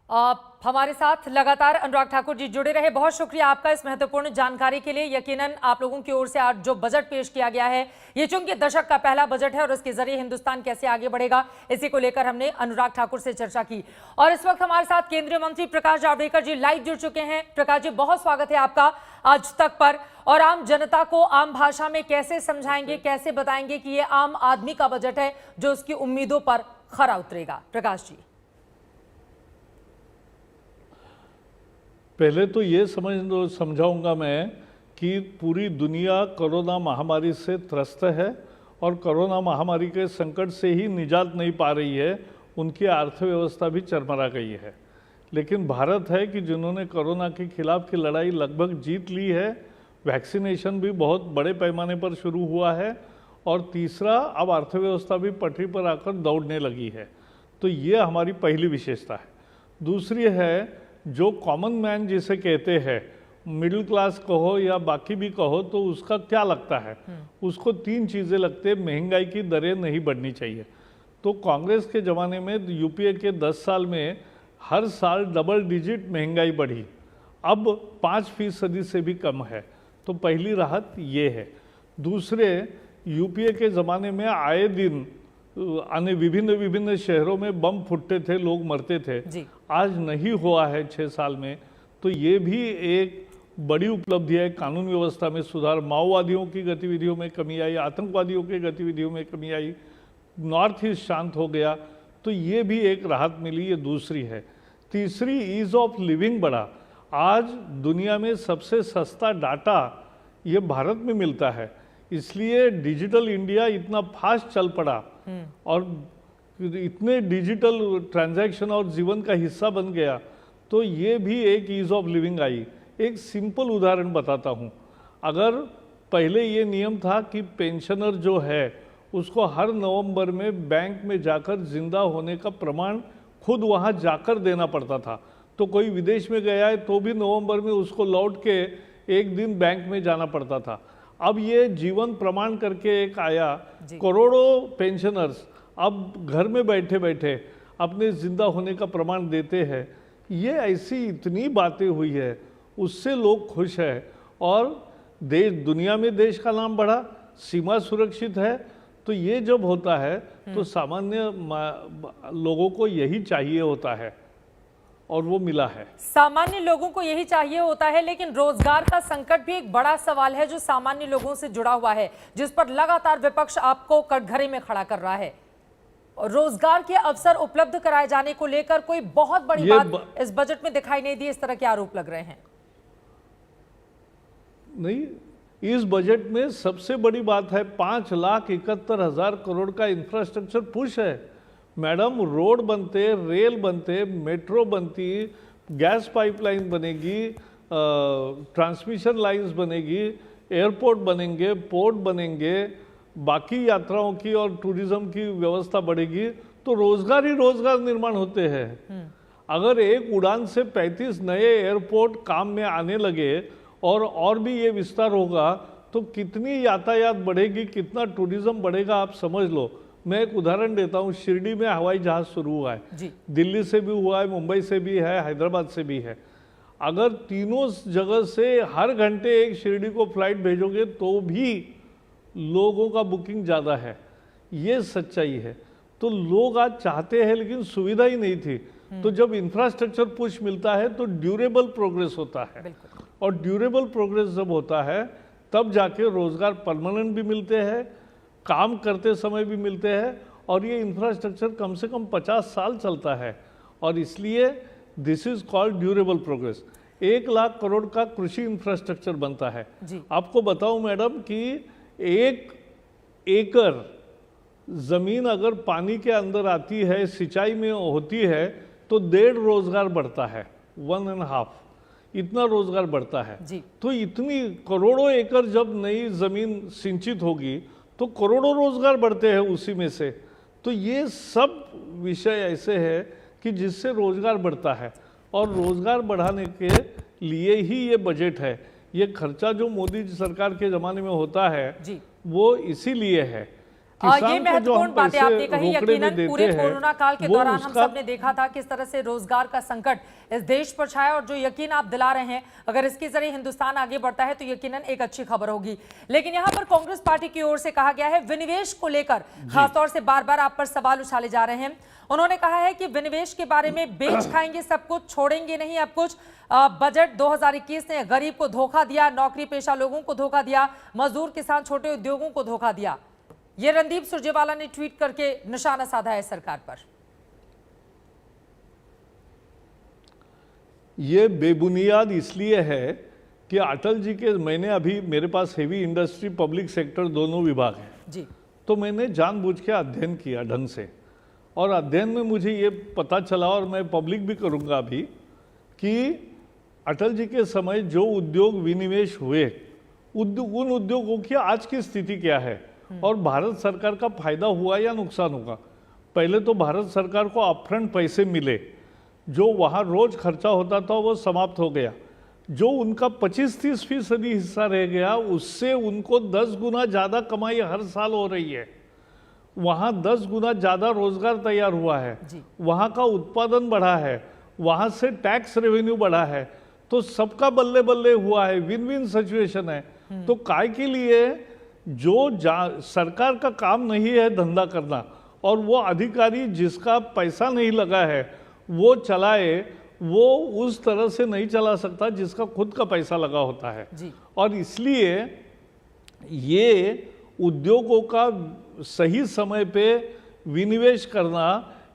आप हमारे साथ लगातार अनुराग ठाकुर जी जुड़े रहे। बहुत शुक्रिया आपका इस महत्वपूर्ण जानकारी के लिए। यकीनन आप लोगों की ओर से आज जो बजट पेश किया गया है, ये चूंकि दशक का पहला बजट है और इसके जरिए हिंदुस्तान कैसे आगे बढ़ेगा, इसी को लेकर हमने अनुराग ठाकुर से चर्चा की। और इस वक्त हमारे साथ केंद्रीय मंत्री प्रकाश जावड़ेकर जी लाइव जुड़ चुके हैं। प्रकाश जी, बहुत स्वागत है आपका आज तक पर। और आम जनता को आम भाषा में कैसे समझाएंगे, कैसे बताएंगे कि ये आम आदमी का बजट है जो उसकी उम्मीदों पर खरा उतरेगा? प्रकाश जी, पहले तो ये समझाऊंगा मैं कि पूरी दुनिया कोरोना महामारी से त्रस्त है और कोरोना महामारी के संकट से ही निजात नहीं पा रही है, उनकी अर्थव्यवस्था भी चरमरा गई है। लेकिन भारत है कि जिन्होंने कोरोना के खिलाफ की लड़ाई लगभग जीत ली है। वैक्सीनेशन भी बहुत बड़े पैमाने पर शुरू हुआ है और तीसरा, अब अर्थव्यवस्था भी पटरी पर आकर दौड़ने लगी है। तो ये हमारी पहली विशेषता है। दूसरी है, जो कॉमन मैन जिसे कहते हैं, मिडिल क्लास कहो या बाकी भी कहो, तो उसका क्या लगता है? उसको तीन चीज़ें लगते हैं। महंगाई की दरें नहीं बढ़नी चाहिए। तो कांग्रेस के ज़माने में यूपीए के 10 साल में हर साल डबल डिजिट महंगाई बढ़ी, अब 5% से भी कम है। तो पहली राहत ये है। दूसरे, यूपीए के ज़माने में आए दिन विभिन्न शहरों में बम फूटते थे, लोग मरते थे। आज नहीं हुआ है 6 साल में। तो ये भी एक बड़ी उपलब्धि है। कानून व्यवस्था में सुधार, माओवादियों की गतिविधियों में कमी आई, आतंकवादियों की गतिविधियों में कमी आई, नॉर्थ ईस्ट शांत हो गया। तो ये भी एक राहत मिली, ये दूसरी है। तीसरी, ईज ऑफ लिविंग बढ़ा। आज दुनिया में सबसे सस्ता डाटा ये भारत में मिलता है, इसलिए डिजिटल इंडिया इतना फास्ट चल पड़ा और इतने डिजिटल ट्रांजैक्शन और जीवन का हिस्सा बन गया। तो ये भी एक ईज ऑफ लिविंग आई। एक सिंपल उदाहरण बताता हूँ। अगर पहले ये नियम था कि पेंशनर जो है उसको हर नवंबर में बैंक में जाकर जिंदा होने का प्रमाण खुद वहाँ जाकर देना पड़ता था। तो कोई विदेश में गया है तो भी नवंबर में उसको लौट के एक दिन बैंक में जाना पड़ता था। अब ये जीवन प्रमाण करके एक आया, करोड़ों पेंशनर्स अब घर में बैठे बैठे अपने जिंदा होने का प्रमाण देते हैं। ये ऐसी इतनी बातें हुई है, उससे लोग खुश हैं और देश, दुनिया में देश का नाम बढ़ा, सीमा सुरक्षित है। तो ये जब होता है तो सामान्य लोगों को यही चाहिए होता है और वो मिला है। सामान्य लोगों को यही चाहिए होता है, लेकिन रोजगार का संकट भी एक बड़ा सवाल है जो सामान्य लोगों से जुड़ा हुआ है, जिस पर लगातार विपक्ष आपको कटघरे में खड़ा कर रहा है। रोजगार के अवसर उपलब्ध कराए जाने को लेकर कोई बहुत बड़ी बात इस बजट में दिखाई नहीं दी, इस तरह के आरोप लग रहे हैं। नहीं, इस बजट में सबसे बड़ी बात है 5,71,000 करोड़ का इंफ्रास्ट्रक्चर पुश है। मैडम, रोड बनते, रेल बनते, मेट्रो बनती, गैस पाइपलाइन बनेगी, ट्रांसमिशन लाइंस बनेगी, एयरपोर्ट बनेंगे, पोर्ट बनेंगे, बाकी यात्राओं की और टूरिज्म की व्यवस्था बढ़ेगी, तो रोजगार ही रोजगार निर्माण होते हैं। अगर एक उड़ान से 35 नए एयरपोर्ट काम में आने लगे और भी ये विस्तार होगा तो कितनी यातायात बढ़ेगी, कितना टूरिज्म बढ़ेगा, आप समझ लो। मैं एक उदाहरण देता हूँ। शिरडी में हवाई जहाज शुरू हुआ है, दिल्ली से भी हुआ है, मुंबई से भी है, हैदराबाद से भी है। अगर तीनों जगह से हर घंटे एक शिरडी को फ्लाइट भेजोगे तो भी लोगों का बुकिंग ज़्यादा है। ये सच्चाई है। तो लोग आज चाहते हैं लेकिन सुविधा ही नहीं थी। तो जब इंफ्रास्ट्रक्चर पुश मिलता है तो ड्यूरेबल प्रोग्रेस होता है, और ड्यूरेबल प्रोग्रेस जब होता है तब जाके रोजगार परमानेंट भी मिलते हैं, काम करते समय भी मिलते हैं, और ये इंफ्रास्ट्रक्चर कम से कम 50 साल चलता है। और इसलिए this is called durable progress. 1 lakh crore का कृषि इंफ्रास्ट्रक्चर बनता है। आपको बताऊं मैडम कि 1 एकड़ जमीन अगर पानी के अंदर आती है, सिंचाई में होती है, तो 1.5 रोजगार बढ़ता है, 1.5 इतना रोजगार बढ़ता है। तो इतनी करोड़ों एकड़ जब नई जमीन सिंचित होगी तो करोड़ों रोजगार बढ़ते हैं उसी में से। तो ये सब विषय ऐसे हैं कि जिससे रोजगार बढ़ता है, और रोजगार बढ़ाने के लिए ही ये बजट है। ये खर्चा जो मोदी सरकार के ज़माने में होता है वो इसीलिए है। ये किसान को जो महत्वपूर्ण हम बातें पैसे आपने कही। रोकड़े में यकीनन पूरे देते हैं कोरोना काल के वो दौरान हम उसका सब ने देखा था किस तरह से रोजगार का संकट इस देश पर छाया, और जो यकीन आप दिला रहे हैं अगर इसके जरिए हिंदुस्तान आगे बढ़ता है तो यकीनन एक अच्छी खबर होगी। लेकिन यहाँ पर कांग्रेस पार्टी की ओर से कहा गया है विनिवेश को लेकर, खासतौर से बार बार आप पर सवाल उछाले जा रहे हैं। उन्होंने कहा है कि विनिवेश के बारे में बेच खाएंगे सब कुछ, छोड़ेंगे नहीं अब कुछ। बजट 2021 ने गरीब को धोखा दिया, नौकरी पेशा लोगों को धोखा दिया, मजदूर किसान छोटे उद्योगों को धोखा दिया। ये रणदीप सुरजेवाला ने ट्वीट करके निशाना साधा है सरकार पर। ये बेबुनियाद इसलिए है कि अटल जी के, मैंने अभी मेरे पास हेवी इंडस्ट्री पब्लिक सेक्टर दोनों विभाग हैं जी, तो मैंने जानबूझ के अध्ययन किया ढंग से, और अध्ययन में मुझे ये पता चला, और मैं पब्लिक भी करूंगा अभी, कि अटल जी के समय जो उद्योग विनिवेश हुए उन उद्योगों की आज की स्थिति क्या है और भारत सरकार का फायदा हुआ या नुकसान होगा। पहले तो भारत सरकार को अपफ्रंट पैसे मिले, जो वहाँ रोज खर्चा होता था वो समाप्त हो गया, जो उनका 25-30% हिस्सा रह गया उससे उनको 10 गुना ज़्यादा कमाई हर साल हो रही है। वहाँ 10 गुना ज़्यादा रोजगार तैयार हुआ है, वहाँ का उत्पादन बढ़ा है, वहाँ से टैक्स रेवेन्यू बढ़ा है, तो सबका बल्ले बल्ले हुआ है, विन विन सिचुएशन है। तो काय के लिए जो सरकार का काम नहीं है धंधा करना, और वो अधिकारी जिसका पैसा नहीं लगा है वो चलाए, वो उस तरह से नहीं चला सकता जिसका खुद का पैसा लगा होता है जी। और इसलिए ये उद्योगों का सही समय पे विनिवेश करना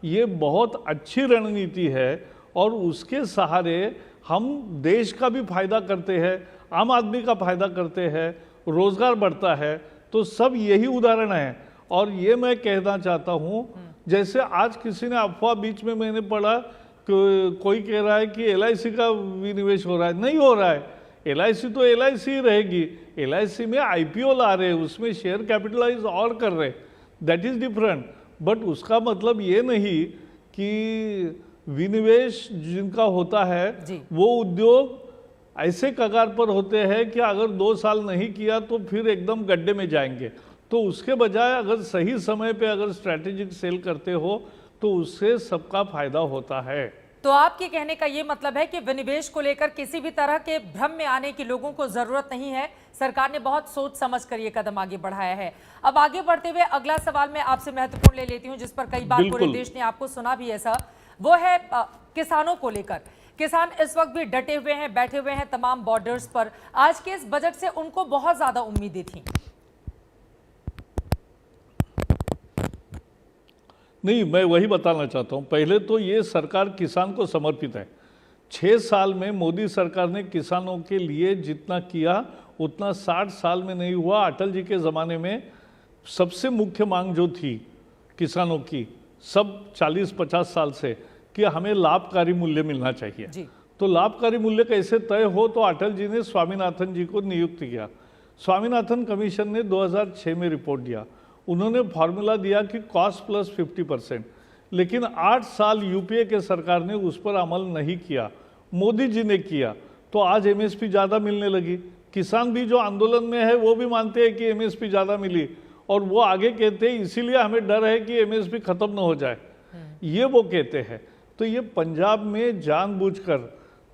ये बहुत अच्छी रणनीति है, और उसके सहारे हम देश का भी फायदा करते हैं, आम आदमी का फायदा करते हैं, रोजगार बढ़ता है। तो सब यही उदाहरण है। और ये मैं कहना चाहता हूँ, जैसे आज किसी ने अफवाह बीच में मैंने पढ़ा, कोई कह रहा है कि LIC का विनिवेश हो रहा है, नहीं हो रहा है। LIC तो LIC ही रहेगी, LIC में IPO ला रहे हैं, उसमें शेयर कैपिटलाइज और कर रहे, दैट इज डिफरेंट। बट उसका मतलब ये नहीं कि विनिवेश जिनका होता है वो उद्योग ऐसे कगार पर होते हैं कि अगर 2 साल नहीं किया तो फिर एकदम गड्ढे में जाएंगे। तो उसके बजाय अगर सही समय पे अगर स्ट्रैटेजिक सेल करते हो तो उससे सबका फायदा होता है। तो आपके कहने का ये मतलब है कि विनिवेश को लेकर किसी भी तरह के भ्रम में आने की लोगों को जरूरत नहीं है, सरकार ने बहुत सोच समझ कर ये कदम आगे बढ़ाया है। अब आगे बढ़ते हुए अगला सवाल मैं आपसे महत्वपूर्ण ले लेती हूँ, जिस पर कई बार पूरे देश ने आपको सुना भी ऐसा, वो है किसानों को लेकर। किसान इस वक्त भी डटे हुए हैं, बैठे हुए हैं तमाम बॉर्डर्स पर। आज के इस बजट से उनको बहुत ज्यादा उम्मीदें थी। नहीं, मैं वही बताना चाहता हूँ। पहले तो ये सरकार किसान को समर्पित है। 6 साल में मोदी सरकार ने किसानों के लिए जितना किया उतना 60 साल में नहीं हुआ। अटल जी के ज़माने में सबसे मुख्य मांग जो थी किसानों की, सब 40-50 साल से, कि हमें लाभकारी मूल्य मिलना चाहिए जी। तो लाभकारी मूल्य कैसे तय हो, तो अटल जी ने स्वामीनाथन जी को नियुक्त किया। स्वामीनाथन कमीशन ने 2006 में रिपोर्ट दिया। उन्होंने फॉर्मूला दिया कि कॉस्ट प्लस 50%, लेकिन 8 साल यूपीए के सरकार ने उस पर अमल नहीं किया। मोदी जी ने किया तो आज MSP ज़्यादा मिलने लगी। किसान भी जो आंदोलन में है वो भी मानते हैं कि MSP ज़्यादा मिली, और वो आगे कहते हैं इसीलिए हमें डर है कि MSP खत्म ना हो जाए, ये वो कहते हैं। तो ये पंजाब में जानबूझकर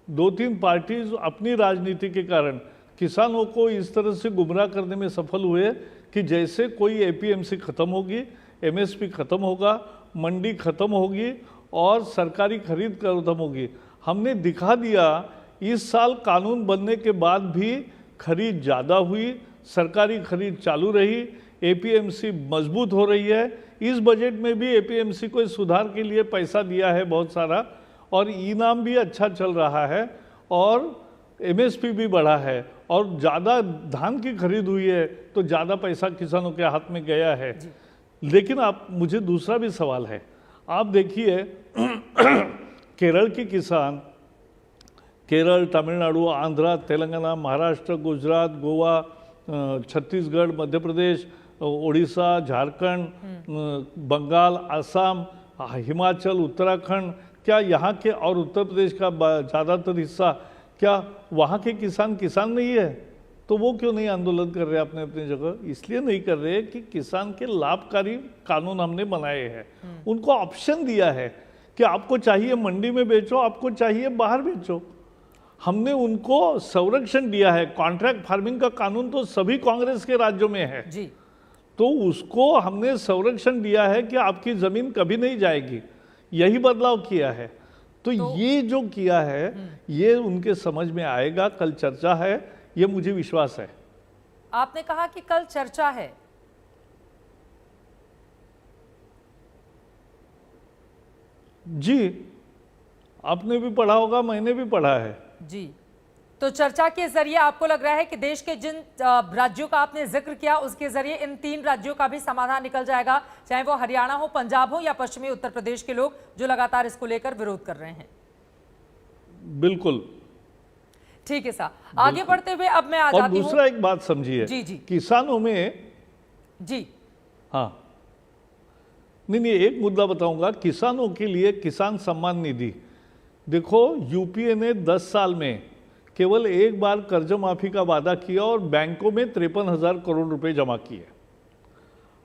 2-3 पार्टीज अपनी राजनीति के कारण किसानों को इस तरह से गुमराह करने में सफल हुए कि जैसे कोई APMC खत्म होगी, MSP खत्म होगा, मंडी खत्म होगी और सरकारी खरीद खत्म होगी। हमने दिखा दिया, इस साल कानून बनने के बाद भी खरीद ज़्यादा हुई, सरकारी खरीद चालू रही, APMC मजबूत हो रही है। इस बजट में भी APMC को सुधार के लिए पैसा दिया है बहुत सारा, और इनाम भी अच्छा चल रहा है, और MSP भी बढ़ा है, और ज़्यादा धान की खरीद हुई है तो ज़्यादा पैसा किसानों के हाथ में गया है। लेकिन आप, मुझे दूसरा भी सवाल है। आप देखिए केरल के किसान, केरल, तमिलनाडु, आंध्रा, तेलंगाना, महाराष्ट्र, गुजरात, गोवा, छत्तीसगढ़, मध्य प्रदेश, उड़ीसा, झारखंड, बंगाल, असम, हिमाचल, उत्तराखंड, क्या यहाँ के, और उत्तर प्रदेश का ज़्यादातर हिस्सा, क्या वहाँ के किसान नहीं है? तो वो क्यों नहीं आंदोलन कर रहे अपने अपनी जगह? इसलिए नहीं कर रहे कि किसान के लाभकारी कानून हमने बनाए हैं, उनको ऑप्शन दिया है कि आपको चाहिए मंडी में बेचो, आपको चाहिए बाहर बेचो। हमने उनको संरक्षण दिया है। कॉन्ट्रैक्ट फार्मिंग का कानून तो सभी कांग्रेस के राज्यों में है जी। तो उसको हमने संरक्षण दिया है कि आपकी जमीन कभी नहीं जाएगी। यही बदलाव किया है। तो ये जो किया है ये उनके समझ में आएगा। कल चर्चा है, ये मुझे विश्वास है। आपने कहा कि कल चर्चा है। जी, आपने भी पढ़ा होगा, मैंने भी पढ़ा है। जी, तो चर्चा के जरिए आपको लग रहा है कि देश के जिन राज्यों का आपने जिक्र किया उसके जरिए इन 3 राज्यों का भी समाधान निकल जाएगा, चाहे वो हरियाणा हो, पंजाब हो या पश्चिमी उत्तर प्रदेश के लोग जो लगातार इसको लेकर विरोध कर रहे हैं। बिल्कुल ठीक है साहब, आगे बढ़ते हुए अब मैं आ जाती हूं। दूसरा एक बात समझिए, जी जी किसानों में जी हाँ नहीं, एक मुद्दा बताऊंगा। किसानों के लिए किसान सम्मान निधि, देखो यूपीए ने 10 साल में केवल एक बार कर्ज माफी का वादा किया और बैंकों में 53,000 करोड़ रुपए जमा किए।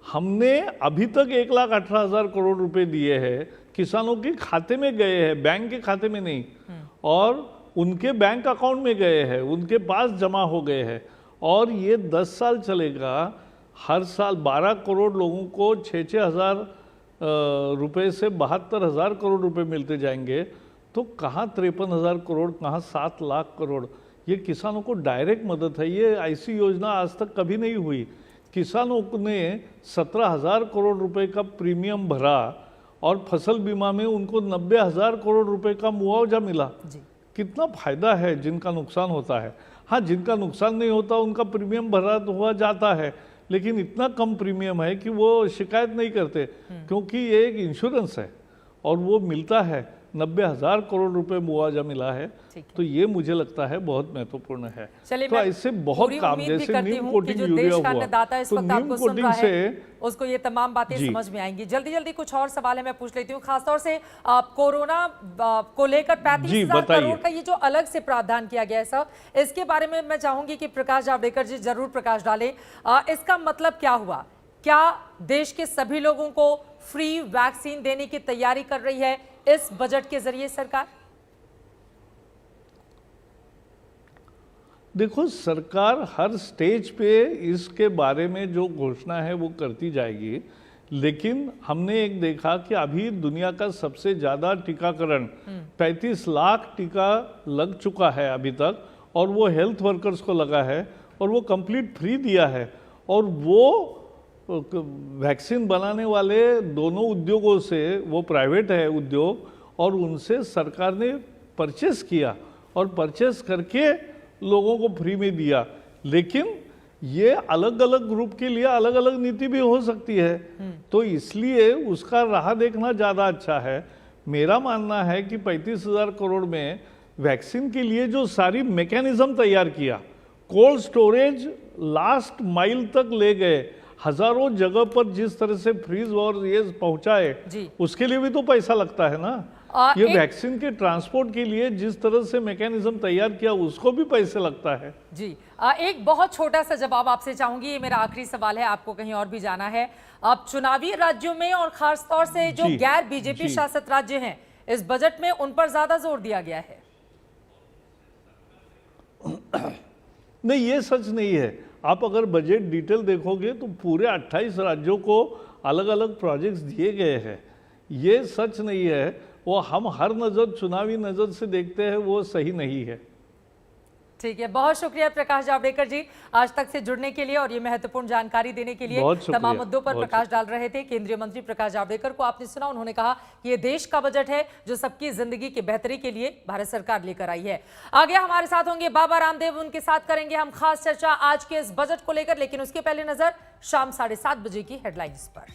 हमने अभी तक 1,18,000 करोड़ रुपए दिए हैं, किसानों के खाते में गए हैं, बैंक के खाते में नहीं, और उनके बैंक अकाउंट में गए हैं, उनके पास जमा हो गए हैं। और ये 10 साल चलेगा। हर साल 12 करोड़ लोगों को 6-6 हज़ार रुपये से 72,000 करोड़ रुपए मिलते जाएंगे। तो कहाँ 53,000 करोड़, कहाँ 7 लाख करोड़? ये किसानों को डायरेक्ट मदद है। ये ऐसी योजना आज तक कभी नहीं हुई। किसानों ने 17,000 करोड़ रुपए का प्रीमियम भरा और फसल बीमा में उनको 90,000 करोड़ रुपए का मुआवजा मिला। कितना फायदा है जिनका नुकसान होता है। हाँ, जिनका नुकसान नहीं होता उनका प्रीमियम भरा तो हुआ जाता है, लेकिन इतना कम प्रीमियम है कि वो शिकायत नहीं करते, क्योंकि ये एक इंश्योरेंस है और वो मिलता है। 90,000 करोड़ रुपए मुआवजा मिला है। तो ये मुझे लगता है बहुत महत्वपूर्ण है। तो ऐसे बहुत काम, जैसे नीम कोटिंग यूरिया हुआ, तो नीम कोटिंग से उसको ये तमाम बातें समझ में आएंगी। जल्दी जल्दी कुछ और सवाल है मैं पूछ लेती हूँ, खासतौर से कोरोना को लेकर 35,000 करोड़ का ये जो अलग से प्रावधान किया गया है सर, इसके बारे में मैं चाहूंगी कि प्रकाश जावड़ेकर जी जरूर प्रकाश डालें। इसका मतलब क्या हुआ? क्या देश के सभी लोगों को फ्री वैक्सीन देने की तैयारी कर रही है इस बजट के जरिए सरकार? देखो, सरकार हर स्टेज पे इसके बारे में जो घोषणा है वो करती जाएगी, लेकिन हमने एक देखा कि अभी दुनिया का सबसे ज्यादा टीकाकरण 35 लाख टीका लग चुका है अभी तक, और वो हेल्थ वर्कर्स को लगा है और वो कंप्लीट फ्री दिया है। और वो वैक्सीन बनाने वाले दोनों उद्योगों से, वो प्राइवेट है उद्योग, और उनसे सरकार ने परचेस किया और परचेस करके लोगों को फ्री में दिया। लेकिन ये अलग अलग ग्रुप के लिए अलग अलग नीति भी हो सकती है, तो इसलिए उसका राह देखना ज़्यादा अच्छा है। मेरा मानना है कि 35,000 करोड़ में वैक्सीन के लिए जो सारी मैकेनिज्म तैयार किया, कोल्ड स्टोरेज लास्ट माइल तक ले गए, हजारों जगह पर जिस तरह से फ्रीज और ये पहुंचाए, उसके लिए भी तो पैसा लगता है ना। ये वैक्सीन के ट्रांसपोर्ट के लिए जिस तरह से मैकेनिज्म तैयार किया, उसको भी पैसे लगता है। जी, एक बहुत छोटा सा जवाब आपसे चाहूंगी, ये मेरा आखिरी सवाल है, आपको कहीं और भी जाना है। अब चुनावी राज्यों में और खास तौर से जो गैर बीजेपी शासित राज्य हैं, इस बजट में उन पर ज्यादा जोर दिया गया है। नहीं, ये सच नहीं है। आप अगर बजट डिटेल देखोगे तो पूरे 28 राज्यों को अलग अलग प्रोजेक्ट्स दिए गए हैं। ये सच नहीं है। वो हम हर नज़र चुनावी नज़र से देखते हैं, वो सही नहीं है। ठीक है, बहुत शुक्रिया प्रकाश जावड़ेकर जी आज तक से जुड़ने के लिए और ये महत्वपूर्ण जानकारी देने के लिए। तमाम मुद्दों पर प्रकाश डाल रहे थे केंद्रीय मंत्री प्रकाश जावड़ेकर को आपने सुना, उन्होंने कहा कि ये देश का बजट है जो सबकी जिंदगी की बेहतरी के लिए भारत सरकार लेकर आई है। आगे हमारे साथ होंगे बाबा रामदेव, उनके साथ करेंगे हम खास चर्चा आज के इस बजट को लेकर, लेकिन उसके पहले नजर शाम 7:30 बजे की हेडलाइंस पर।